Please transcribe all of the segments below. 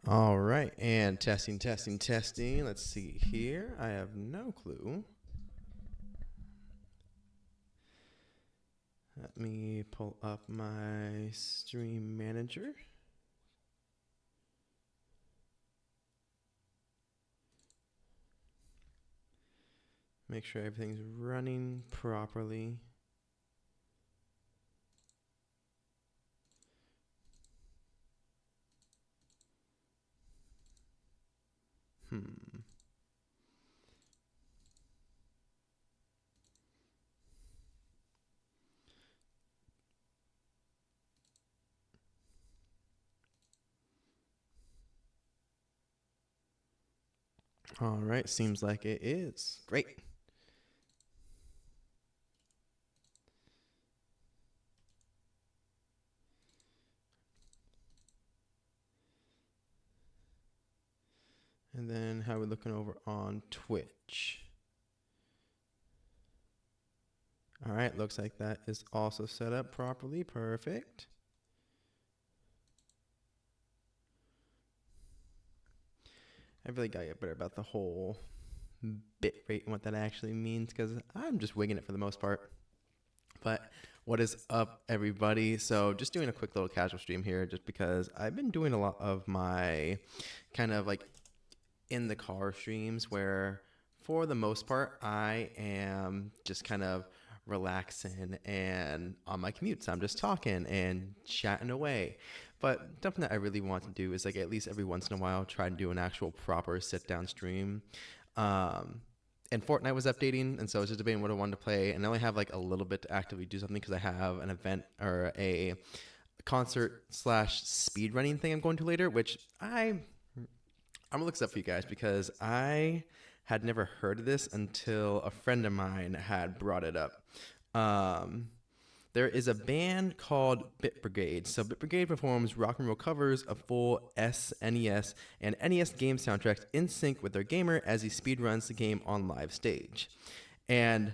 All right, and testing, testing, testing. Let's see here. I have no clue. Let me pull up my stream manager. Make sure everything's running properly. Hmm. All right, seems like it is. Great. And then how are we looking over on Twitch? All right, looks like that is also set up properly. Perfect. I really gotta get better about the whole bit rate and what that actually means because I'm just winging it for the most part. But what is up, everybody? So, just doing a quick little casual stream here just because I've been doing a lot of my kind of like in the car streams where, for the most part, I am just kind of relaxing and on my commute. So I'm just talking and chatting away. But something that I really want to do is like at least every once in a while try to do an actual proper sit down stream. Um, and Fortnite was updating, and so I was just debating what I wanted to play. And I only have like a little bit to actively do something because I have an event or a concert slash speed running thing I'm going to later, which I'm gonna look this up for you guys because I had never heard of this until a friend of mine had brought it up. Um, there is a band called Bit Brigade. So Bit Brigade performs rock and roll covers of full SNES and NES game soundtracks in sync with their gamer as he speedruns the game on live stage. And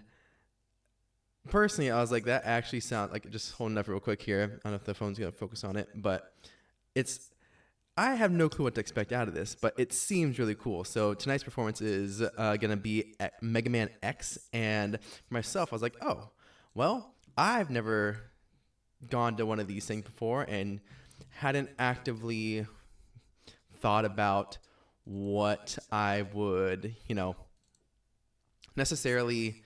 personally, I was like, that actually sounds like, just holding up real quick here. I don't know if the phone's gonna focus on it, but it's I have no clue what to expect out of this, but it seems really cool. So tonight's performance is going to be at Mega Man X, and for myself, I was like, oh, well, I've never gone to one of these things before and hadn't actively thought about what I would, necessarily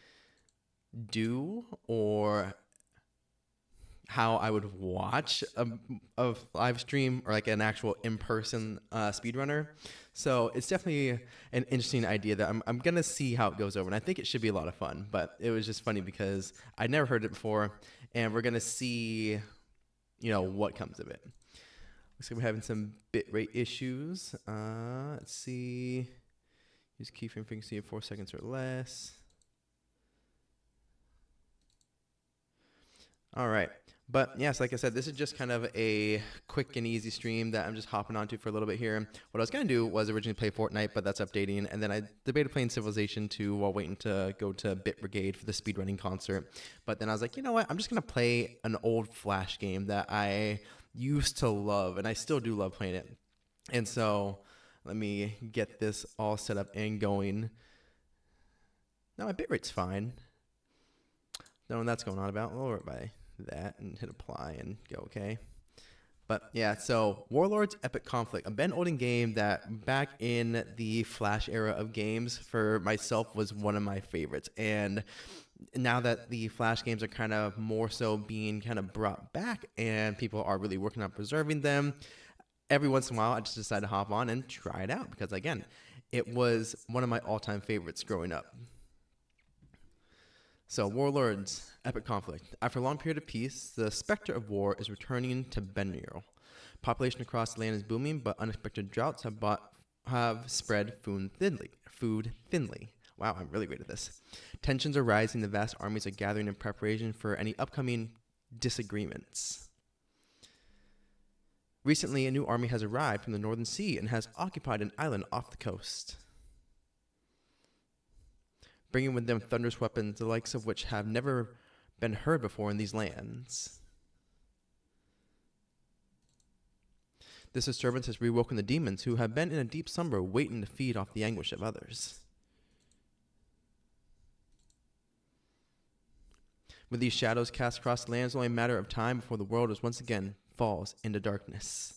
do or how I would watch a live stream or like an actual in-person speedrunner. So it's definitely an interesting idea that I'm going to see how it goes over. And I think it should be a lot of fun. But it was just funny because I'd never heard it before. And we're going to see, what comes of it. Looks like we're having some bitrate issues. Let's see. Use keyframe frequency of 4 seconds or less. All right. But yes, like I said, this is just kind of a quick and easy stream that I'm just hopping onto for a little bit here. What I was going to do was originally play Fortnite, but that's updating. And then I debated playing Civilization 2 while waiting to go to Bit Brigade for the speedrunning concert. But then I was like, you know what? I'm just going to play an old Flash game that I used to love, and I still do love playing it. And so let me get this all set up and going. Now my bitrate's fine. Don't know what that's going on about. Lower it by that and hit apply and go okay. But yeah, so Warlords Epic Conflict, a Ben Olden game that back in the Flash era of games for myself was one of my favorites. And now that the Flash games are kind of more so being kind of brought back and people are really working on preserving them, every once in a while I just decide to hop on and try it out because again, it was one of my all-time favorites growing up. So, Warlords, Epic Conflict. After a long period of peace, the specter of war is returning to Benmuir. Population across the land is booming, but unexpected droughts have spread food thinly. Wow, I'm really great at this. Tensions are rising. The vast armies are gathering in preparation for any upcoming disagreements. Recently, a new army has arrived from the Northern Sea and has occupied an island off the coast, bringing with them thunderous weapons, the likes of which have never been heard before in these lands. This disturbance has rewoken the demons who have been in a deep slumber waiting to feed off the anguish of others. With these shadows cast across the land, it's only a matter of time before the world is once again falls into darkness.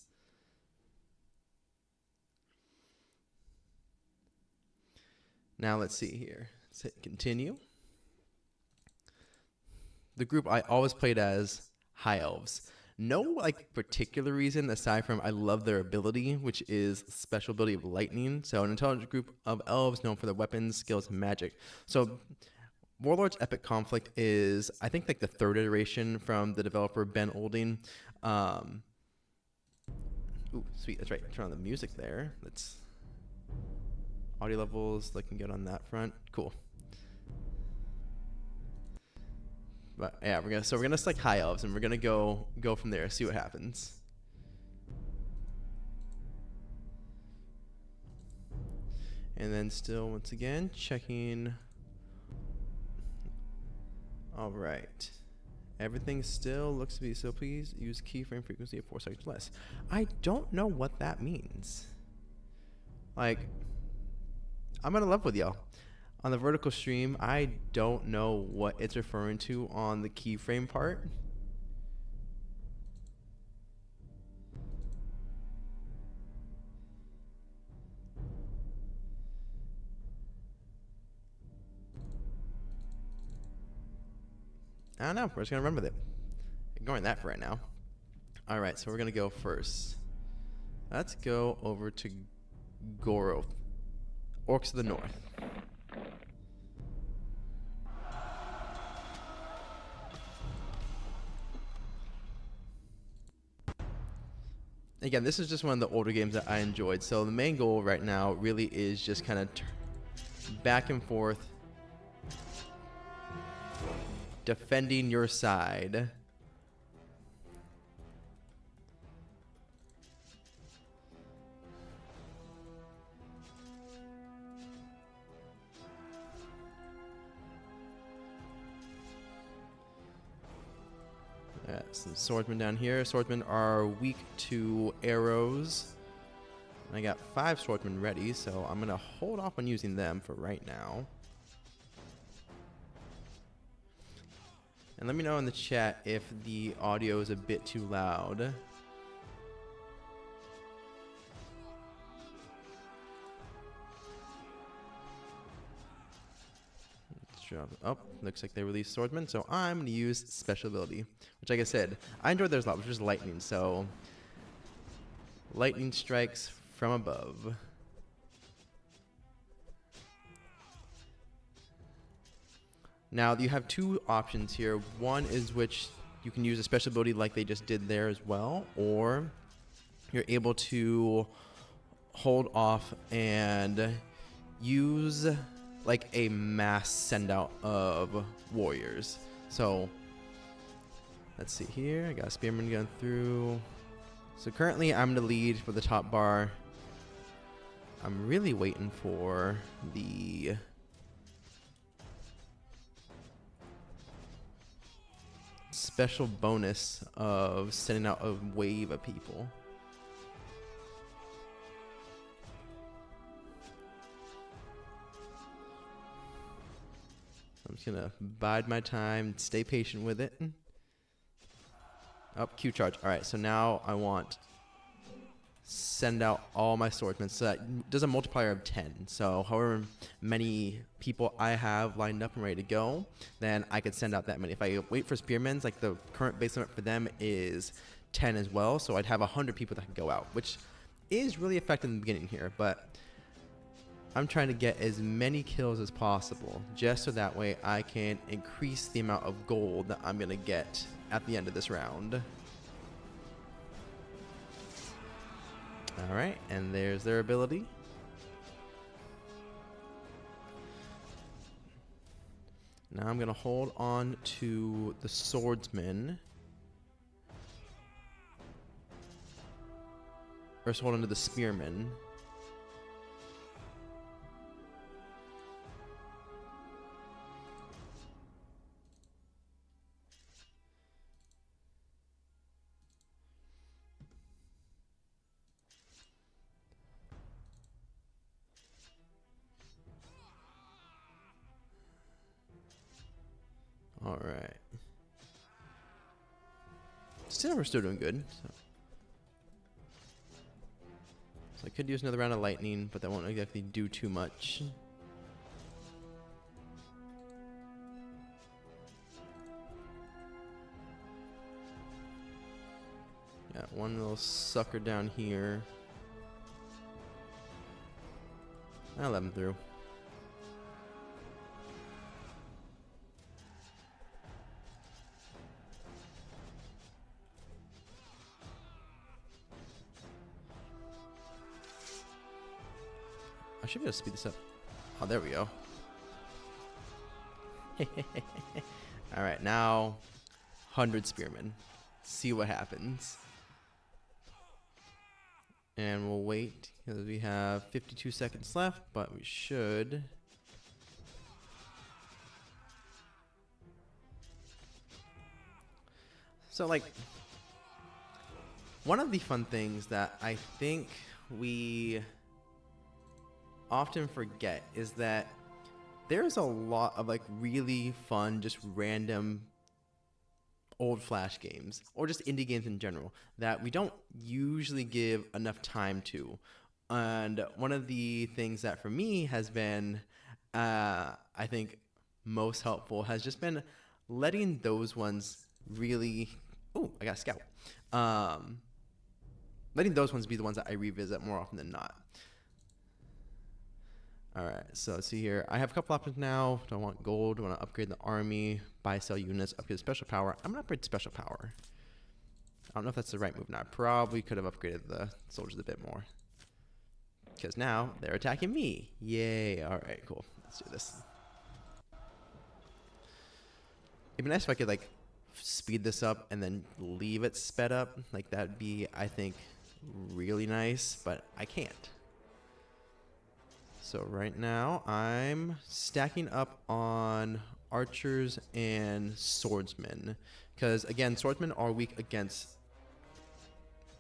Now let's see here. Let's hit continue. The group I always played as High Elves. No particular reason aside from I love their ability, which is special ability of lightning. So an intelligent group of elves known for their weapons, skills, and magic. So Warlords Epic Conflict is, I think, the third iteration from the developer Ben Olding. Ooh, sweet, that's right. Turn on the music there. Let's audio levels looking good on that front. Cool. But yeah, we're gonna select High Elves and we're gonna go from there, see what happens. And then still once again checking. All right. Everything still looks to be, so please use keyframe frequency of 4 seconds less. I don't know what that means. I'm gonna love with y'all. On the vertical stream, I don't know what it's referring to on the keyframe part. I don't know. We're just going to run with it. Ignoring that for right now. All right, so we're going to go first. Let's go over to Goroth. Orcs of the North. Again, this is just one of the older games that I enjoyed. So the main goal right now really is just kind of back and forth, defending your side. Some swordsmen down here. Swordsmen are weak to arrows. I got 5 swordsmen ready, so I'm going to hold off on using them for right now. And let me know in the chat if the audio is a bit too loud. Let's drop it up. Looks like they released swordsman, so I'm going to use special ability, which, like I said, I enjoyed theirs a lot, which is lightning. So lightning strikes from above. Now, you have 2 options here. One is which you can use a special ability like they just did there as well, or you're able to hold off and use like a mass send out of warriors. So let's see here. I got a spearman going through. So currently I'm the lead for the top bar. I'm really waiting for the special bonus of sending out a wave of people. I'm just gonna bide my time, stay patient with it. Up, Q charge. All right, so now I want send out all my swordsmen. So that does a multiplier of 10. So however many people I have lined up and ready to go, then I could send out that many. If I wait for spearmen, like the current base limit for them is 10 as well. So I'd have 100 people that could go out, which is really effective in the beginning here. But I'm trying to get as many kills as possible, just so that way I can increase the amount of gold that I'm going to get at the end of this round. Alright, and there's their ability. Now I'm going to hold on to the swordsman. Or hold on to the spearman. Still, we're still doing good. So I could use another round of lightning, but that won't exactly do too much. Yeah, one little sucker down here. I'll let him through. I should be able to speed this up. Oh, there we go. All right, now 100 spearmen. See what happens. And we'll wait because we have 52 seconds left, but we should. So, like, one of the fun things that I think we often forget is that there's a lot of like really fun, just random old Flash games or just indie games in general that we don't usually give enough time to. And one of the things that for me has been, I think, most helpful has just been letting those ones really. Oh, I got a scout. Letting those ones be the ones that I revisit more often than not. All right, so let's see here. I have a couple options now. Do I want gold? Do I want to upgrade the army? Buy, sell units, upgrade special power. I'm going to upgrade special power. I don't know if that's the right move now. I probably could have upgraded the soldiers a bit more. Because now they're attacking me. Yay. All right, cool. Let's do this. It'd be nice if I could, like, speed this up and then leave it sped up. Like, that'd be, I think, really nice, but I can't. So right now I'm stacking up on archers and swordsmen because again, swordsmen are weak against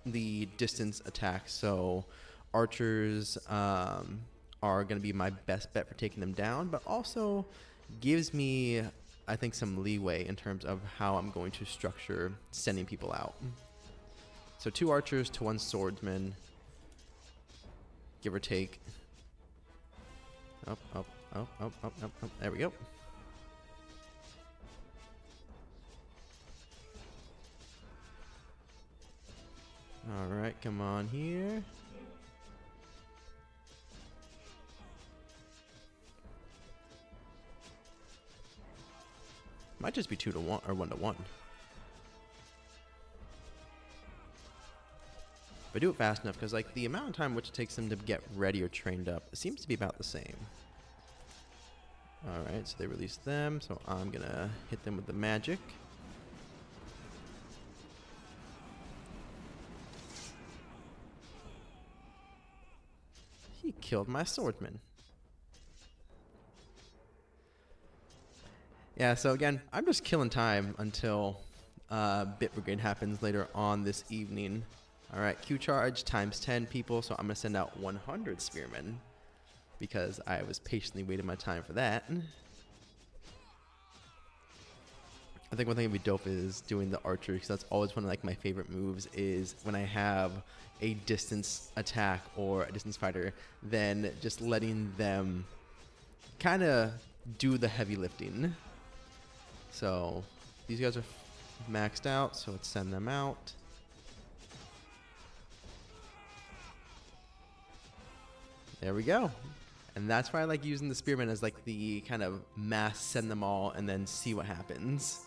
the distance attacks. So archers are going to be my best bet for taking them down, but also gives me, I think, some leeway in terms of how I'm going to structure sending people out. So 2 archers to 1 swordsman, give or take. Up, up, up, up, up, up, up. There we go. All right, come on here. Might just be 2 to 1 or 1 to 1. But do it fast enough because like the amount of time which it takes them to get ready or trained up seems to be about the same. All right, so they released them, so I'm gonna hit them with the magic. He killed my swordsman. Yeah, so again, I'm just killing time until Bit Brigade happens later on this evening. All right, Q charge times 10 people, so I'm going to send out 100 spearmen because I was patiently waiting my time for that. I think one thing that would be dope is doing the archer because that's always one of like my favorite moves is when I have a distance attack or a distance fighter, then just letting them kind of do the heavy lifting. So these guys are maxed out, so let's send them out. There we go. And that's why I like using the spearmen as like the kind of mass send them all and then see what happens.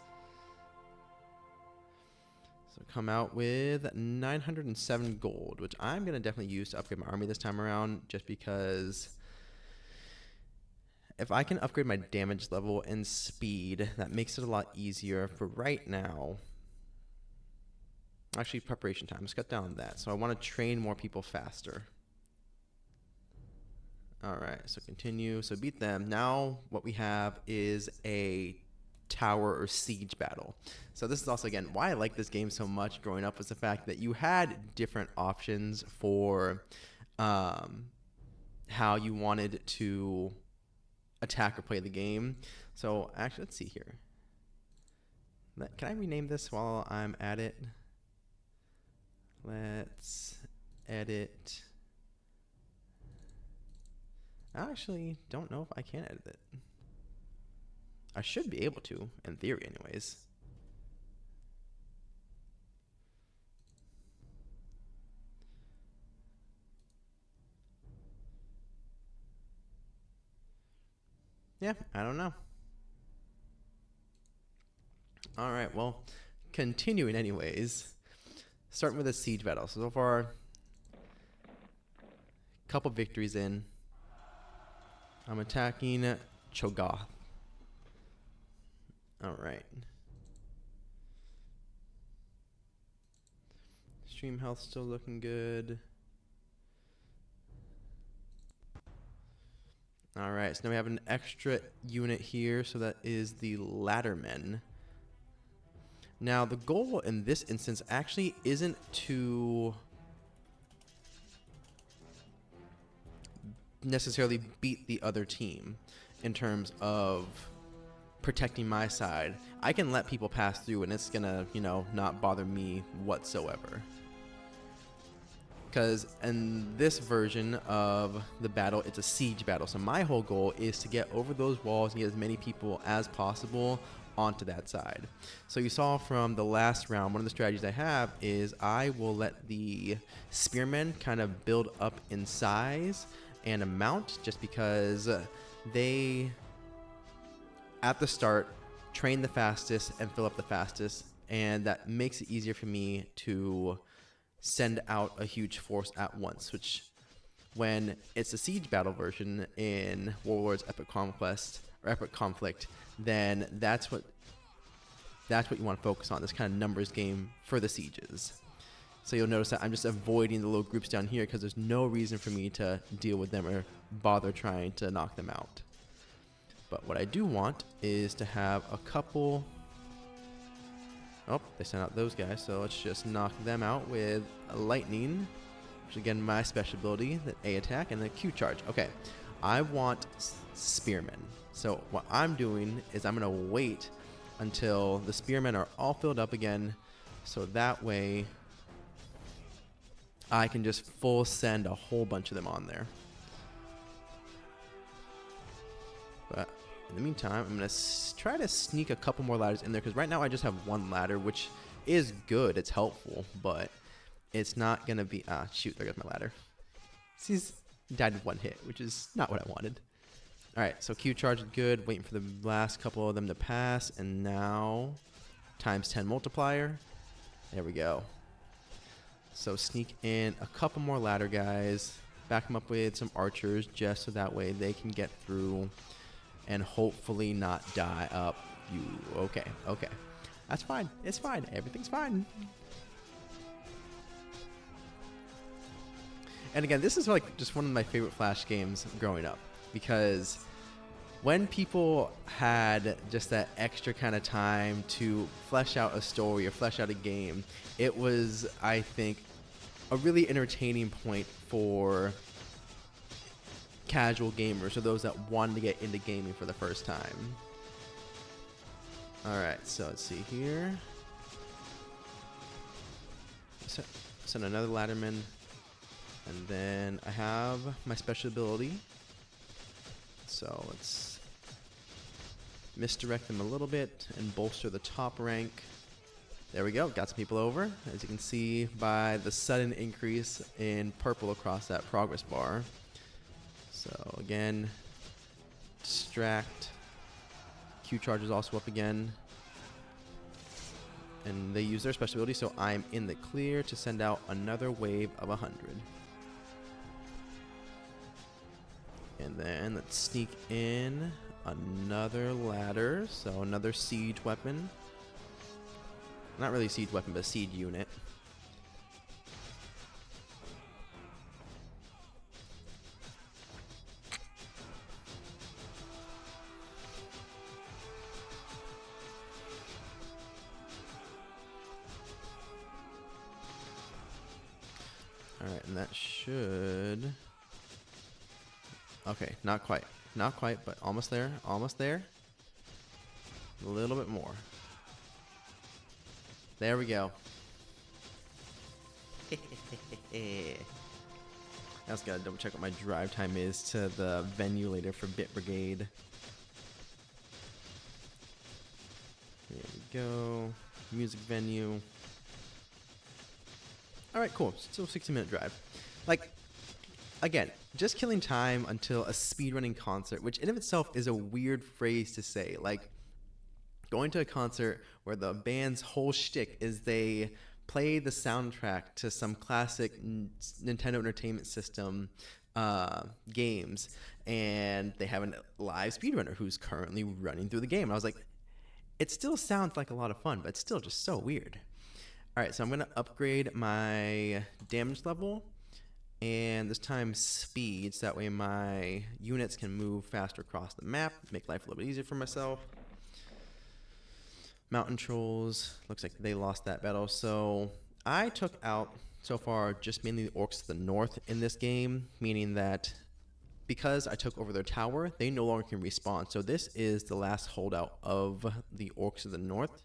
So come out with 907 gold, which I'm going to definitely use to upgrade my army this time around just because if I can upgrade my damage level and speed, that makes it a lot easier for right now. Actually, preparation time. Let's cut down on that. So I want to train more people faster. All right, so continue. So beat them. Now what we have is a tower or siege battle. So this is also, again, why I like this game so much growing up was the fact that you had different options for how you wanted to attack or play the game. So actually, let's see here. Can I rename this while I'm at it? Let's edit. I actually don't know if I can edit it. I should be able to, in theory anyways. Yeah, I don't know. All right, well, continuing anyways. Starting with a siege battle. So far, a couple victories in. I'm attacking Cho'Gath. All right. Stream health still looking good. All right, so now we have an extra unit here, so that is the Laddermen. Now, the goal in this instance actually isn't to necessarily beat the other team in terms of protecting my side. I can let people pass through and it's gonna, you know, not bother me whatsoever. Because in this version of the battle, it's a siege battle. So my whole goal is to get over those walls and get as many people as possible onto that side. So you saw from the last round, one of the strategies I have is I will let the spearmen kind of build up in size and amount, just because they, at the start, train the fastest and fill up the fastest, and that makes it easier for me to send out a huge force at once, which when it's a siege battle version in Warlords Epic Conquest or Epic Conflict, then that's what you want to focus on, this kind of numbers game for the sieges. So you'll notice that I'm just avoiding the little groups down here because there's no reason for me to deal with them or bother trying to knock them out. But what I do want is to have a couple... Oh, they sent out those guys, so let's just knock them out with a lightning, which again my special ability, the A attack and the Q charge. Okay, I want spearmen. So what I'm doing is I'm going to wait until the spearmen are all filled up again, so that way I can just full send a whole bunch of them on there. But in the meantime, I'm going to try to sneak a couple more ladders in there, because right now I just have one ladder, which is good. It's helpful, but it's not going to be... Ah, shoot, there goes my ladder. He's died in one hit, which is not what I wanted. All right, so Q charge is good. Waiting for the last couple of them to pass, and now times 10 multiplier. There we go. So sneak in a couple more ladder guys. Back them up with some archers, just so that way they can get through and hopefully not die up. Okay. That's fine. It's fine. Everything's fine. And again, this is like just one of my favorite Flash games growing up, because when people had just that extra kind of time to flesh out a story or flesh out a game, it was, I think, a really entertaining point for casual gamers, or those that wanted to get into gaming for the first time. Alright, so let's see here. Send another ladderman. And then I have my special ability. So let's misdirect them a little bit and bolster the top rank. There we go, got some people over, as you can see by the sudden increase in purple across that progress bar. So again, distract. Q charge is also up again. And they use their special ability, so I'm in the clear to send out another wave of 100. And then let's sneak in another ladder, so another siege weapon. Not really a siege weapon, but a siege unit. Alright, and that should... Okay, not quite. Not quite, but almost there. Almost there. A little bit more. There we go. I just gotta double check what my drive time is to the venue later for Bit Brigade. There we go. Music venue. Alright, cool. Still 60-minute drive. Like, again, just killing time until a speedrunning concert, which in of itself is a weird phrase to say. Like, going to a concert where the band's whole shtick is they play the soundtrack to some classic Nintendo Entertainment System games, and they have a live speedrunner who's currently running through the game. And I was like, it still sounds like a lot of fun, but it's still just so weird. All right, so I'm gonna upgrade my damage level, and this time speed, so that way my units can move faster across the map, make life a little bit easier for myself. Mountain Trolls, looks like they lost that battle. So I took out, so far, just mainly the orcs to the north in this game, meaning that because I took over their tower, they no longer can respawn. So this is the last holdout of the orcs to the north.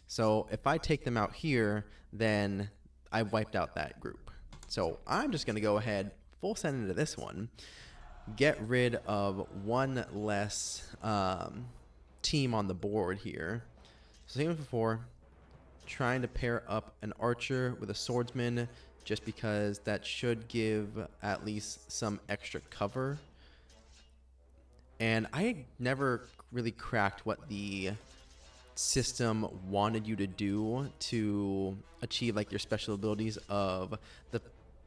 So if I take them out here, then I wiped out that group. So I'm just going to go ahead, full send into this one, get rid of one less team on the board here. So same as before, trying to pair up an archer with a swordsman, just because that should give at least some extra cover. And I never really cracked what the system wanted you to do to achieve like your special abilities of the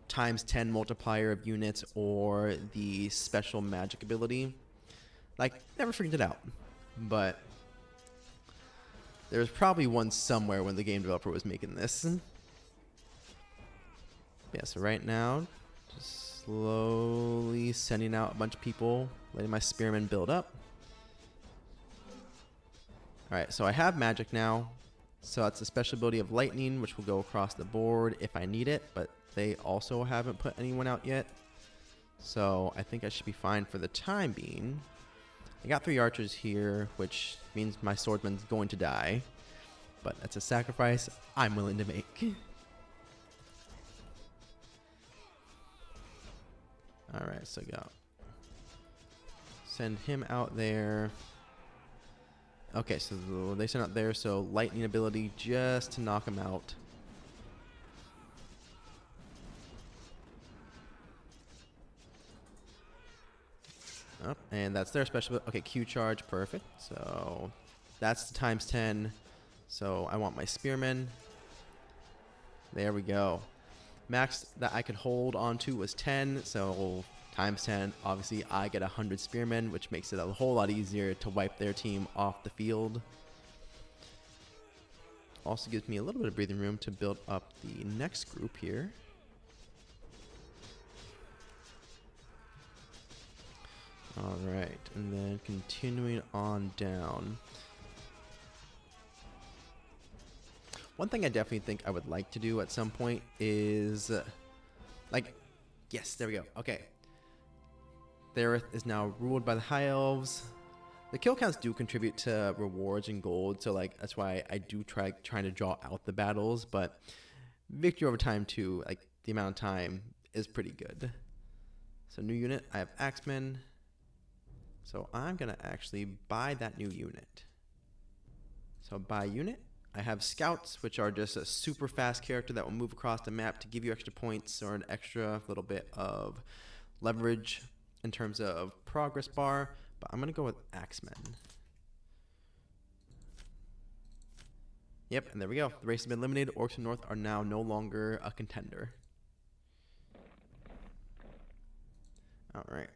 ×10 multiplier of units or the special magic ability. Like, never figured it out. But there's probably one somewhere when the game developer was making this. Yeah, so right now, just slowly sending out a bunch of people, letting my spearmen build up. Alright, so I have magic now. So that's a special ability of lightning, which will go across the board if I need it, but they also haven't put anyone out yet. So I think I should be fine for the time being. I got 3 archers here, which means my swordsman's going to die. But that's a sacrifice I'm willing to make. Alright, so go. Send him out there. Okay, so they sent out there, so lightning ability just to knock him out. Oh, and that's their special. Okay, Q charge, perfect. So that's the ×10. So I want my spearmen. There we go. Max that I could hold onto was 10, so ×10. Obviously, I get 100 spearmen, which makes it a whole lot easier to wipe their team off the field. Also gives me a little bit of breathing room to build up the next group here. Alright, and then continuing on down. One thing I definitely think I would like to do at some point is, like, yes, there we go. Okay. Thereth is now ruled by the High Elves. The kill counts do contribute to rewards and gold, so like that's why I do trying to draw out the battles, but victory over time too, like the amount of time is pretty good. So new unit, I have Axemen. So I'm gonna actually buy that new unit. So buy unit. I have scouts, which are just a super fast character that will move across the map to give you extra points or an extra little bit of leverage in terms of progress bar, but I'm gonna go with Axemen. Yep, and there we go. The race has been eliminated. Orcs from North are now no longer a contender. All right.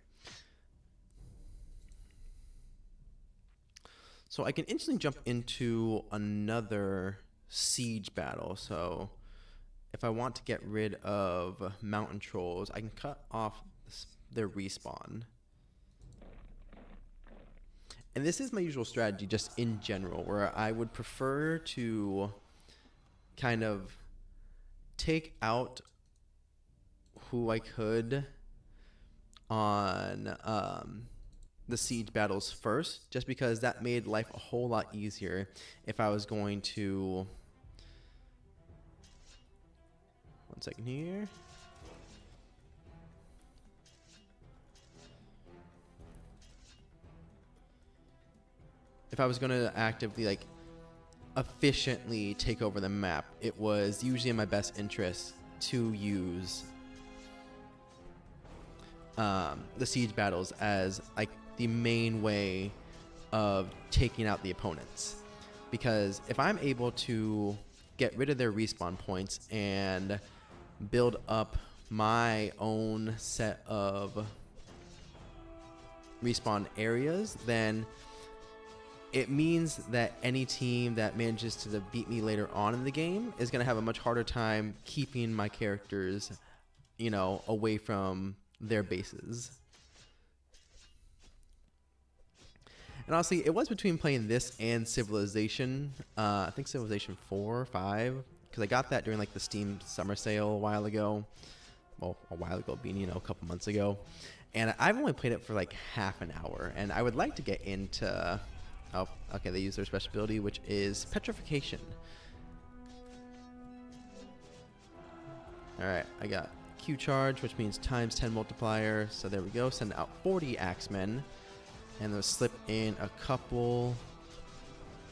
So I can instantly jump into another siege battle. So if I want to get rid of mountain trolls, I can cut off their respawn. And this is my usual strategy just in general, where I would prefer to kind of take out who I could on the siege battles first, just because that made life a whole lot easier if I was going to, One second here. If I was going to actively, like, efficiently take over the map, it was usually in my best interest to use the siege battles as, like, the main way of taking out the opponents. Because if I'm able to get rid of their respawn points and build up my own set of respawn areas, then it means that any team that manages to beat me later on in the game is going to have a much harder time keeping my characters, you know, away from their bases. And honestly, it was between playing this and Civilization. I think Civilization 4 or 5, because I got that during like the Steam summer sale a while ago. Well, a while ago being, you know, a couple months ago. And I've only played it for like half an hour, and I would like to get into... Oh, okay, they use their special ability, which is Petrification. Alright, I got Q charge, which means times 10 multiplier. So there we go. Send out 40 Axemen. And they'll slip in a couple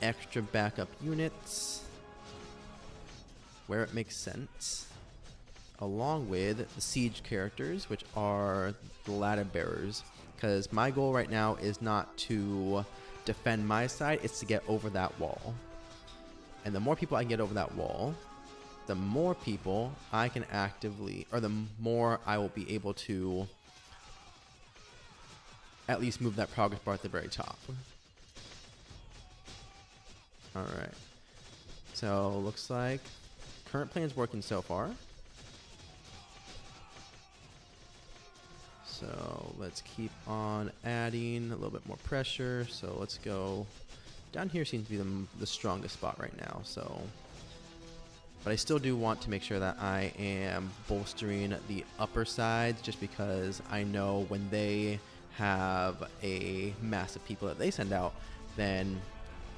extra backup units where it makes sense, along with the siege characters, which are the ladder bearers. Because my goal right now is not to defend my side, it's to get over that wall. And the more people I can get over that wall, the more people I can actively, or the more I will be able to at least move that progress bar at the very top. Alright. So, looks like current plan's working so far. So, let's keep on adding a little bit more pressure. So, let's go... Down here seems to be the strongest spot right now, so... But I still do want to make sure that I am bolstering the upper sides, just because I know when they have a mass of people that they send out, then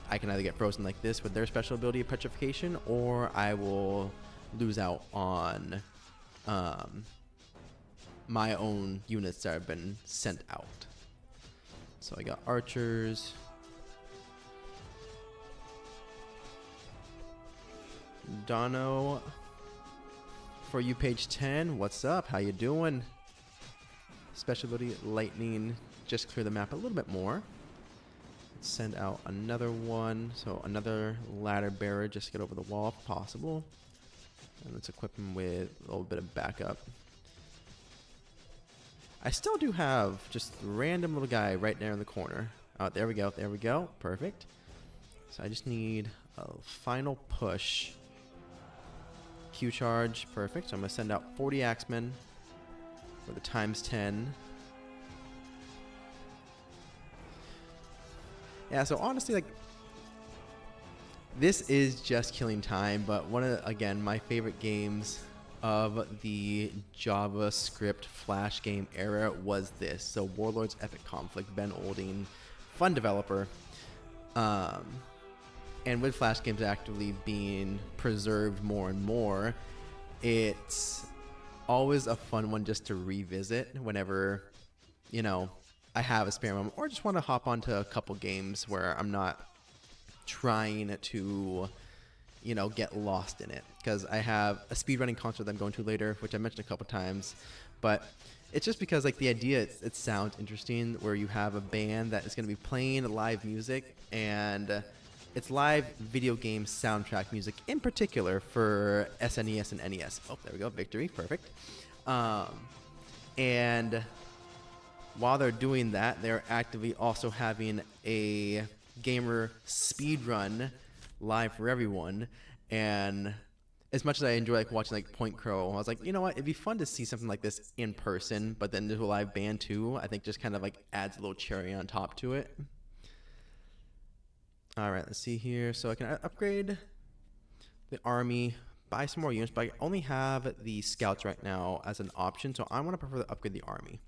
I can either get frozen like this with their special ability of Petrification, or I will lose out on my own units that have been sent out. So I got archers. Dono, for you, page 10, what's up? How you doing? Special ability lightning, just clear the map a little bit more. Let's send out another one, so another ladder bearer, just to get over the wall if possible. And let's equip him with a little bit of backup. I still do have just a random little guy right there in the corner. Oh, there we go, there we go, perfect. So I just need a final push. Q charge, perfect. So I'm gonna send out 40 Axemen for the times 10. Yeah, so honestly, like, this is just killing time, but one of, again, my favorite games of the JavaScript Flash game era was this. So Warlords Epic Conflict, Ben Olding, fun developer. And with Flash games actively being preserved more and more, it's always a fun one just to revisit whenever, you know, I have a spare moment, or just want to hop onto a couple games where I'm not trying to, you know, get lost in it. Because I have a speedrunning concert that I'm going to later, which I mentioned a couple times, but it's just because, like, the idea, it sounds interesting, where you have a band that is going to be playing live music, and it's live video game soundtrack music, in particular for SNES and NES. Oh, there we go, victory, perfect. And while they're doing that, they're actively also having a gamer speedrun live for everyone. And as much as I enjoy, like, watching, like, Point Crow, I was like, you know what, it'd be fun to see something like this in person, but then there's a live band too. I think just kind of, like, adds a little cherry on top to it. All right, let's see here. So I can upgrade the army, buy some more units, but I only have the scouts right now as an option, so I want to prefer to upgrade the army.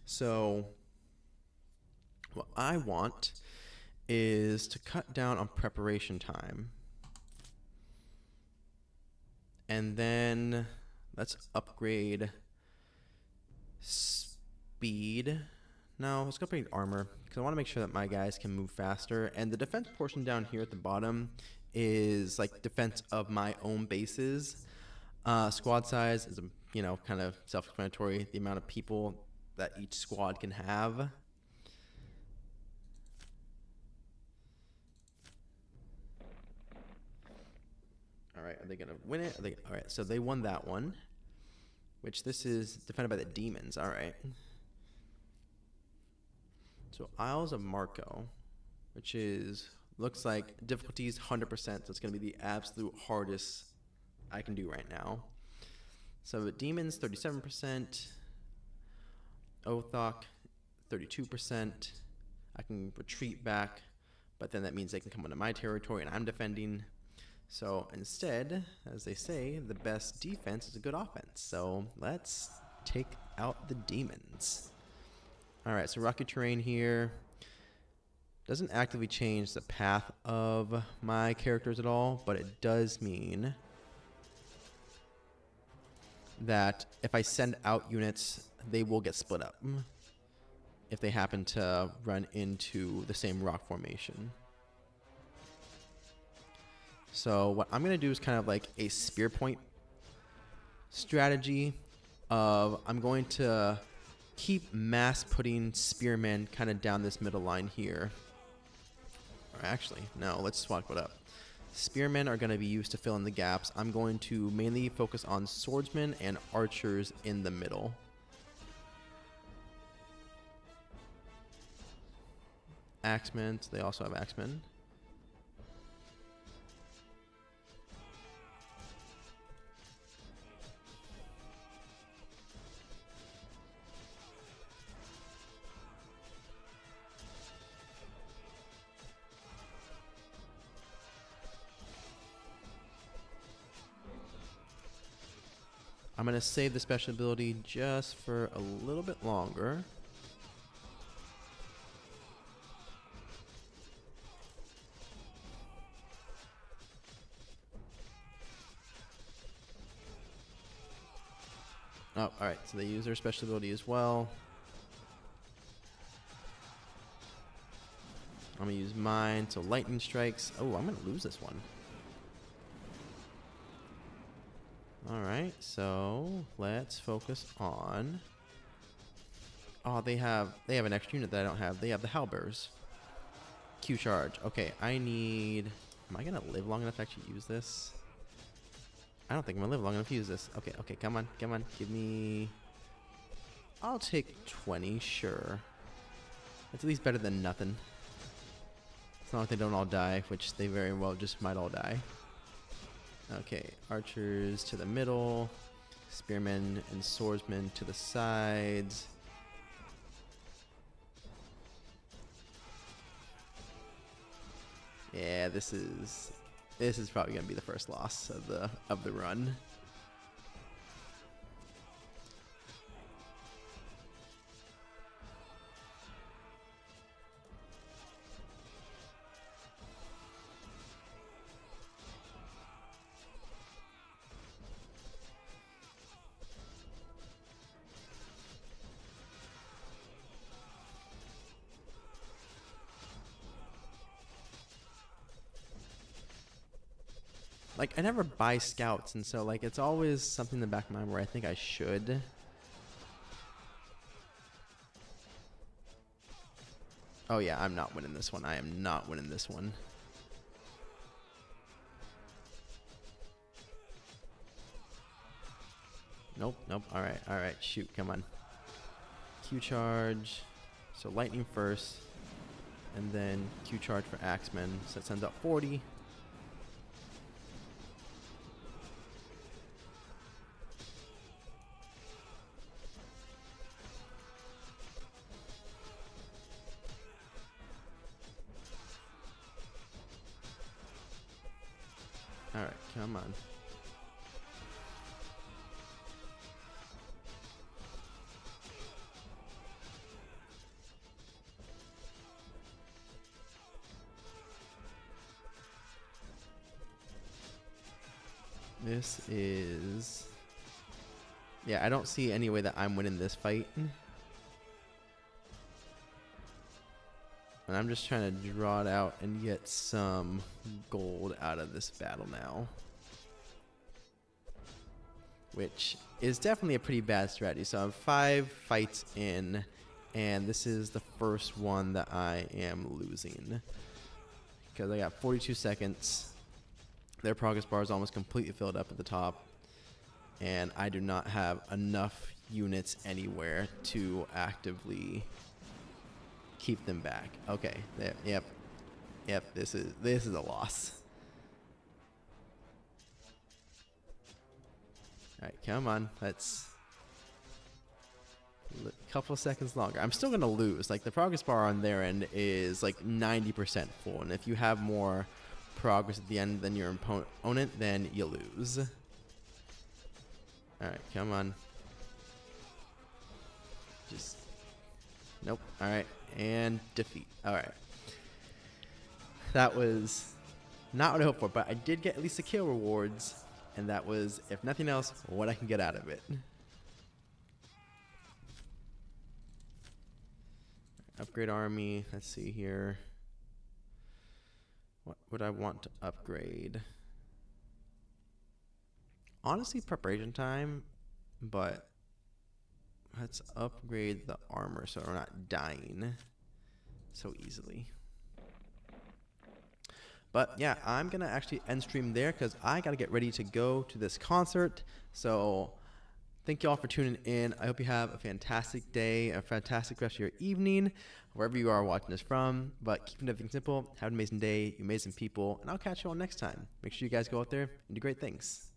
So what I want is to cut down on preparation time. And then let's upgrade speed. No, let's go upgrade armor because I want to make sure that my guys can move faster. And the defense portion down here at the bottom is like defense of my own bases. Squad size is, kind of self-explanatory. The amount of people that each squad can have. All right, are they gonna win it? All right, so they won that one, which this is defended by the demons. All right. So Isles of Marco, which looks like difficulties 100%. So it's gonna be the absolute hardest I can do right now. So demons 37%, Othok 32%. I can retreat back, but then that means they can come into my territory and I'm defending. So instead, as they say, the best defense is a good offense. So let's take out the demons. All right, so rocky terrain here doesn't actively change the path of my characters at all, but it does mean that if I send out units, they will get split up if they happen to run into the same rock formation. So what I'm going to do is kind of like a spear point strategy of I'm going to keep mass putting spearmen kind of down this middle line here. Or actually, no, let's swap it up. Spearmen are going to be used to fill in the gaps. I'm going to mainly focus on swordsmen and archers in the middle. Axemen, so they also have axemen. I'm going to save the special ability just for a little bit longer. Oh, alright, so they use their special ability as well. I'm going to use mine, so lightning strikes. Oh, I'm going to lose this one. Alright, so let's focus on... Oh, they have an extra unit that I don't have. They have the halberds. Q charge. Okay, I need... Am I going to live long enough to actually use this? I don't think I'm going to live long enough to use this. Okay, come on. Give me... I'll take 20, sure. It's at least better than nothing. It's not like they don't all die, which they very well just might all die. Okay, archers to the middle, spearmen and swordsmen to the sides. Yeah, this is probably gonna be the first loss of the run. Like, I never buy scouts, and so, like, it's always something in the back of my mind where I think I should. Oh, yeah, I'm not winning this one. I am not winning this one. Nope. Alright, shoot, come on. Q charge. So, lightning first, and then Q charge for axemen. So, that sends out 40. Alright, come on. This is Yeah, I don't see any way that I'm winning this fight. And I'm just trying to draw it out and get some gold out of this battle now. Which is definitely a pretty bad strategy. So I'm 5 fights in, and this is the first one that I am losing. Because I got 42 seconds. Their progress bar is almost completely filled up at the top. And I do not have enough units anywhere to actively keep them back. Okay. Yep. This is a loss. All right, come on. Let's a couple of seconds longer. I'm still gonna lose. Like the progress bar on their end is like 90% full, and if you have more progress at the end than your opponent, then you lose. All right, come on. Just nope. All right, and defeat. All right. That was not what I hoped for, but I did get at least the kill rewards, and that was, if nothing else, what I can get out of it. Upgrade army. Let's see here. What would I want to upgrade? Honestly, preparation time, but let's upgrade the armor so we're not dying so easily. But yeah, I'm going to actually end stream there because I got to get ready to go to this concert. So thank you all for tuning in. I hope you have a fantastic day, a fantastic rest of your evening, wherever you are watching this from. But keep everything simple. Have an amazing day, you amazing people, and I'll catch you all next time. Make sure you guys go out there and do great things.